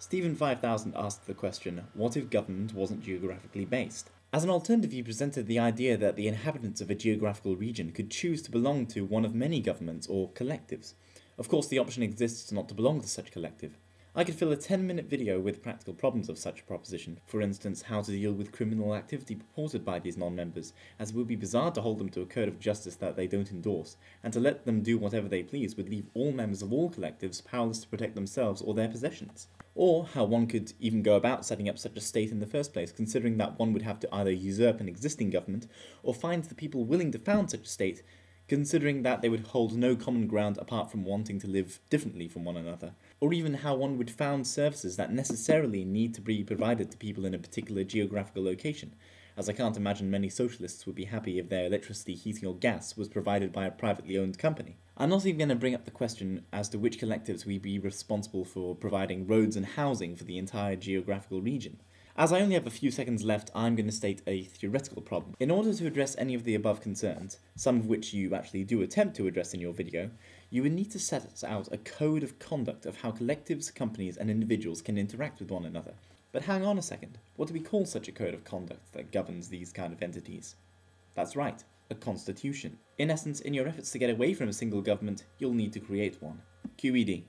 Stephen 5000 asked the question, what if government wasn't geographically based? As an alternative, he presented the idea that the inhabitants of a geographical region could choose to belong to one of many governments or collectives. Of course, the option exists not to belong to such collective. I could fill a 10-minute video with practical problems of such a proposition, for instance, how to deal with criminal activity purported by these non-members, as it would be bizarre to hold them to a code of justice that they don't endorse, and to let them do whatever they please would leave all members of all collectives powerless to protect themselves or their possessions. Or how one could even go about setting up such a state in the first place, considering that one would have to either usurp an existing government, or find the people willing to found such a state, considering that they would hold no common ground apart from wanting to live differently from one another, or even how one would found services that necessarily need to be provided to people in a particular geographical location, as I can't imagine many socialists would be happy if their electricity, heating or gas was provided by a privately owned company. I'm not even going to bring up the question as to which collectives would be responsible for providing roads and housing for the entire geographical region. As I only have a few seconds left, I'm going to state a theoretical problem. In order to address any of the above concerns, some of which you actually do attempt to address in your video, you would need to set out a code of conduct of how collectives, companies and individuals can interact with one another. But hang on a second, what do we call such a code of conduct that governs these kind of entities? That's right, a constitution. In essence, in your efforts to get away from a single government, you'll need to create one. QED.